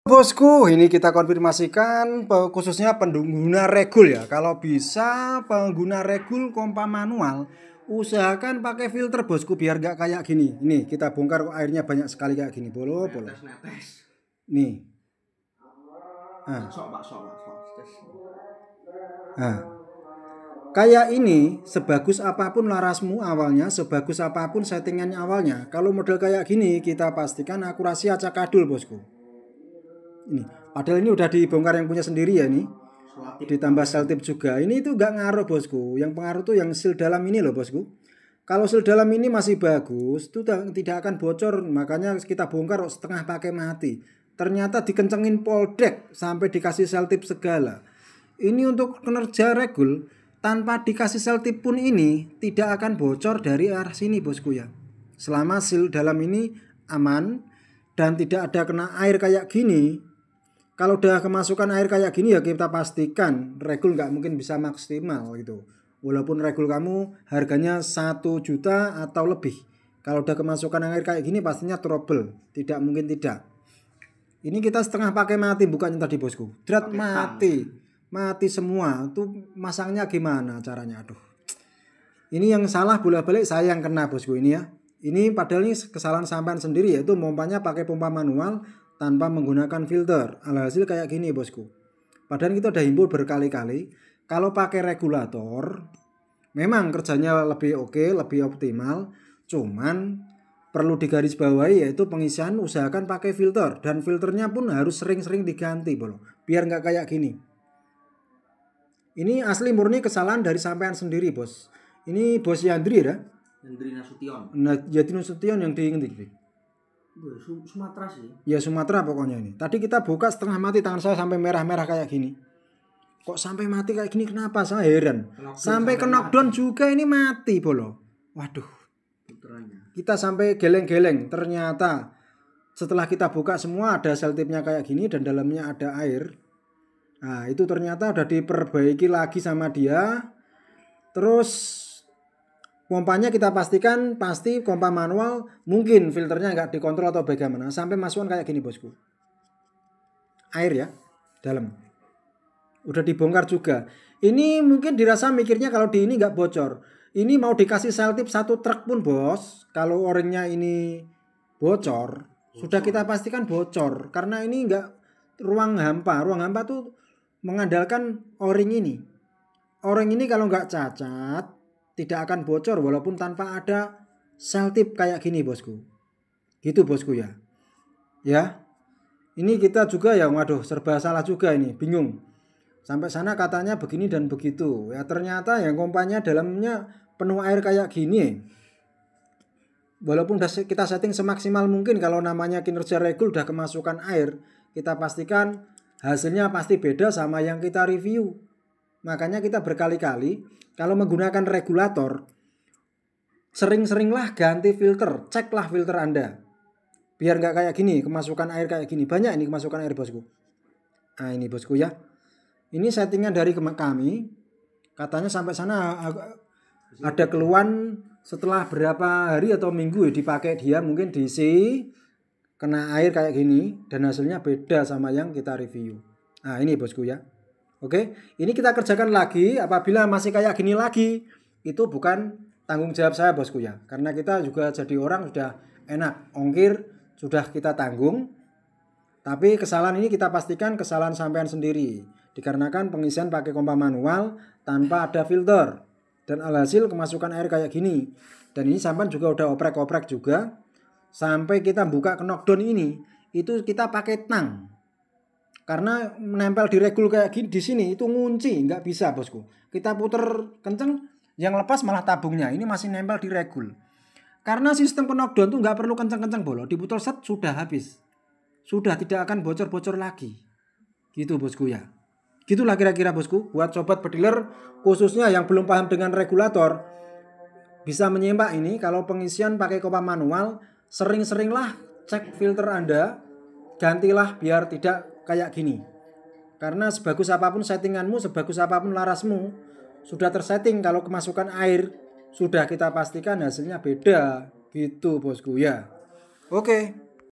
Bosku, ini kita konfirmasikan khususnya pengguna regul ya. Kalau bisa pengguna regul pompa manual, usahakan pakai filter bosku biar gak kayak gini. Ini kita bongkar kok airnya banyak sekali kayak gini. Bolo. Nih. Kayak ini, sebagus apapun larasmu awalnya, sebagus apapun settingannya awalnya, kalau model kayak gini kita pastikan akurasi acak adul bosku. Ini, padahal ini udah dibongkar yang punya sendiri ya ini. Ditambah selotip juga. Ini itu gak ngaruh bosku. Yang pengaruh tuh yang seal dalam ini loh bosku. Kalau seal dalam ini masih bagus, itu tidak akan bocor. Makanya kita bongkar setengah pakai mati. Ternyata dikencengin poldek sampai dikasih selotip segala. Ini untuk kinerja regul tanpa dikasih selotip pun ini tidak akan bocor dari arah sini bosku ya. Selama seal dalam ini aman dan tidak ada kena air kayak gini. Kalau udah kemasukan air kayak gini ya kita pastikan regul nggak mungkin bisa maksimal gitu. Walaupun regul kamu harganya 1 juta atau lebih. Kalau udah kemasukan air kayak gini pastinya trouble. Tidak mungkin tidak. Ini kita setengah pakai mati bukannya tadi bosku. Drat mati. Mati semua. Itu masangnya gimana caranya? Aduh. Ini yang salah bolak-balik saya yang kena bosku ini ya. Ini padahal ini kesalahan sampean sendiri yaitu pompanya pakai pompa manual tanpa menggunakan filter. Alhasil kayak gini bosku. Padahal kita udah himbau berkali-kali. Kalau pakai regulator memang kerjanya lebih oke, lebih optimal. Cuman perlu digarisbawahi yaitu pengisian usahakan pakai filter. Dan filternya pun harus sering-sering diganti bro. Biar nggak kayak gini. Ini asli murni kesalahan dari sampean sendiri bos. Ini bos Yandri ya? Yandri Nasution. Yandri Nasution yang diinget. Sumatera sih. Ya Sumatera pokoknya ini. Tadi kita buka setengah mati tangan saya sampai merah-merah kayak gini. Kok sampai mati kayak gini kenapa? Saya heran. Sampai ke knockdown juga ini mati bolo. Waduh. Kita sampai geleng-geleng. Ternyata setelah kita buka semua ada selotipnya kayak gini dan dalamnya ada air. Nah itu ternyata udah diperbaiki lagi sama dia. Terus pompanya kita pastikan pasti pompa manual, mungkin filternya nggak dikontrol atau bagaimana sampai masukan kayak gini bosku. Air ya dalam. Udah dibongkar juga. Ini mungkin dirasa mikirnya kalau di ini nggak bocor. Ini mau dikasih selotip 1 truk pun bos. Kalau o-ringnya ini bocor, sudah kita pastikan bocor karena ini nggak ruang hampa. Ruang hampa tuh mengandalkan o-ring ini. O-ring ini kalau nggak cacat tidak akan bocor walaupun tanpa ada selotip kayak gini bosku. Gitu bosku ya. Ya. Ini kita juga ya waduh serba salah juga ini, bingung. Sampai sana katanya begini dan begitu. Ya ternyata yang pompanya dalamnya penuh air kayak gini. Walaupun kita setting semaksimal mungkin kalau namanya kinerja regul udah kemasukan air, kita pastikan hasilnya pasti beda sama yang kita review. Makanya kita berkali-kali kalau menggunakan regulator sering-seringlah ganti filter, ceklah filter Anda. Biar nggak kayak gini, kemasukan air kayak gini. Banyak ini kemasukan air bosku. Nah ini bosku ya. Ini settingan dari kami. Katanya sampai sana ada keluhan setelah berapa hari atau minggu ya, dipakai dia mungkin diisi kena air kayak gini dan hasilnya beda sama yang kita review. Nah ini bosku ya. Oke, ini kita kerjakan lagi. Apabila masih kayak gini lagi, itu bukan tanggung jawab saya bosku ya. Karena kita juga jadi orang sudah enak, ongkir sudah kita tanggung. Tapi kesalahan ini kita pastikan kesalahan sampean sendiri. Dikarenakan pengisian pakai pompa manual tanpa ada filter. Dan alhasil kemasukan air kayak gini. Dan ini sampean juga udah oprek-oprek juga. Sampai kita buka knockdown ini, itu kita pakai tang. Karena menempel di regul kayak gini di sini itu ngunci, nggak bisa bosku. Kita puter kenceng, yang lepas malah tabungnya. Ini masih nempel di regul. Karena sistem knockdown tuh nggak perlu kenceng-kenceng bolo, diputar set sudah habis. Sudah tidak akan bocor-bocor lagi. Gitu bosku ya. Gitulah kira-kira bosku. Buat sobat pediler khususnya yang belum paham dengan regulator, bisa menyimak ini kalau pengisian pakai pompa manual, sering-seringlah cek filter Anda, gantilah biar tidak kayak gini. Karena sebagus apapun settinganmu, sebagus apapun larasmu, sudah tersetting kalau kemasukan air, sudah kita pastikan hasilnya beda. Gitu bosku ya. Oke.